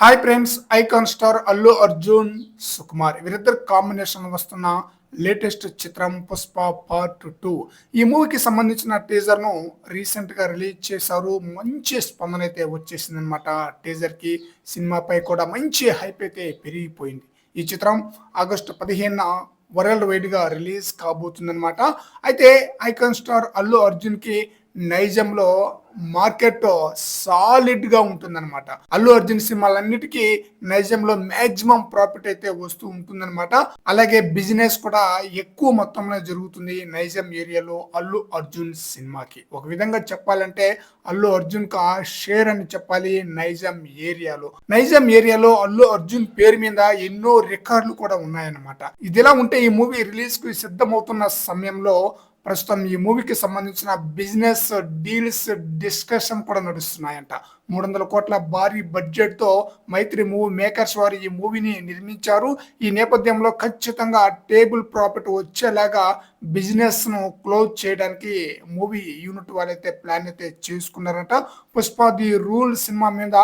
Hi friends, icon star Allu Arjun Sukumar వీరిద్దరు combination వస్తున్న latest చిత్రం పుష్ప పార్ట్ 2. ఈ మూవీకి సంబంధించిన టీజర్ ను రీసెంట్ గా రిలీజ్ చేశారు. మంచి స్పందన అయితే వచ్చేసింది అనమాట. టీజర్ కి సినిమాపై కూడా మంచి హైప్ అయితే పెరిగిపోయింది. ఈ చిత్రం ఆగస్టు 15న వరల్డ్ వైడ్ గా రిలీజ్ కాబోతుందన్నమాట. అయితే ఐకాన్ స్టార్ అల్లు అర్జున్ కి నైజంలో మార్కెట్ సాలిడ్ గా ఉంటుందన్నమాట. అల్లు అర్జున్ సినిమాలన్నిటికీ నైజంలో మాక్సిమం ప్రాఫిట్ అయితే వస్తూ ఉంటుందన్నమాట. అలాగే బిజినెస్ కూడా ఎక్కువ మొత్తంలో జరుగుతుంది నైజం ఏరియాలో అల్లు అర్జున్ సినిమాకి. ఒక విధంగా చెప్పాలంటే అల్లు అర్జున్ కా షేర్ అని చెప్పాలి నైజం ఏరియాలో అల్లు అర్జున్ పేరు మీద ఎన్నో రికార్డులు కూడా ఉన్నాయన్నమాట. ఇదిలా ఉంటే ఈ మూవీ రిలీజ్ కు సిద్ధమవుతున్న సమయంలో ప్రస్తుతం ఈ మూవీకి సంబంధించిన బిజినెస్ డీల్స్ డిస్కషన్ కూడా నడుస్తున్నాయంట. 300 కోట్ల భారీ బడ్జెట్ తో మైత్రి మూవీ మేకర్స్ వారు ఈ మూవీని నిర్మించారు. ఈ నేపథ్యంలో ఖచ్చితంగా టేబుల్ ప్రాఫిట్ వచ్చేలాగా బిజినెస్ ను క్లోజ్ చేయడానికి మూవీ యూనిట్ వాళ్ళైతే ప్లాన్ అయితే చేసుకున్నారంట. పుష్ప ది రూల్ సినిమా మీద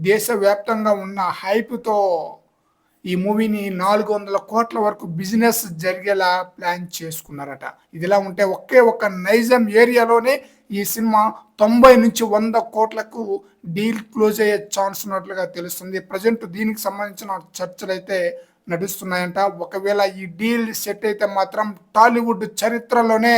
దేశవ్యాప్తంగా ఉన్న హైప్ తో ఈ మూవీని 400 కోట్ల వరకు బిజినెస్ జరిగేలా ప్లాన్ చేసుకున్నారట. ఇదిలా ఉంటే ఒక్క నైజం ఏరియాలోనే ఈ సినిమా 90 నుంచి 100 కోట్లకు డీల్ క్లోజ్ అయ్యే ఛాన్స్ ఉన్నట్లుగా తెలుస్తుంది. ప్రజెంట్ దీనికి సంబంధించిన చర్చలు అయితే నడుస్తున్నాయంట. ఒకవేళ ఈ డీల్ సెట్ అయితే మాత్రం టాలీవుడ్ చరిత్రలోనే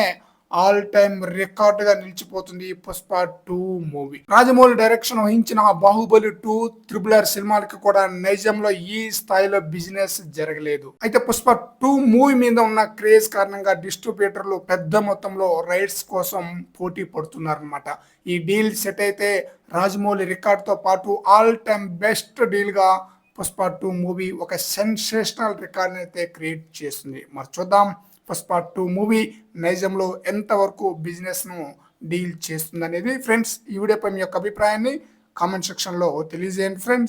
ఆల్ టైమ్ రికార్డ్ గా నిలిచిపోతుంది పుష్ప 2 మూవీ. రాజమౌళి డైరెక్షన్ వహించిన బాహుబలి 2, త్రిబుల్ సినిమాలకి కూడా నైజంలో ఈ స్థాయిలో బిజినెస్ జరగలేదు. అయితే పుష్ప 2 మూవీ మీద ఉన్న క్రేజ్ కారణంగా డిస్ట్రిబ్యూటర్లు పెద్ద మొత్తంలో రైట్స్ కోసం పోటీ పడుతున్నారన్నమాట. ఈ డీల్ సెట్ అయితే రాజమౌళి రికార్డ్ తో పాటు ఆల్ టైమ్ బెస్ట్ డీల్ గా పుష్ప 2 మూవీ ఒక సెన్సేషనల్ రికార్డ్ అయితే క్రియేట్ చేస్తుంది. మరి చూద్దాం పుష్ప 2 మూవీ నైజంలో ఎంతవరకు బిజినెస్ ను డీల్ చేస్తుంది అనేది. ఫ్రెండ్స్, ఈ వీడియోపై మీ యొక్క అభిప్రాయాన్ని కామెంట్ సెక్షన్ లో తెలియజేయండి ఫ్రెండ్స్.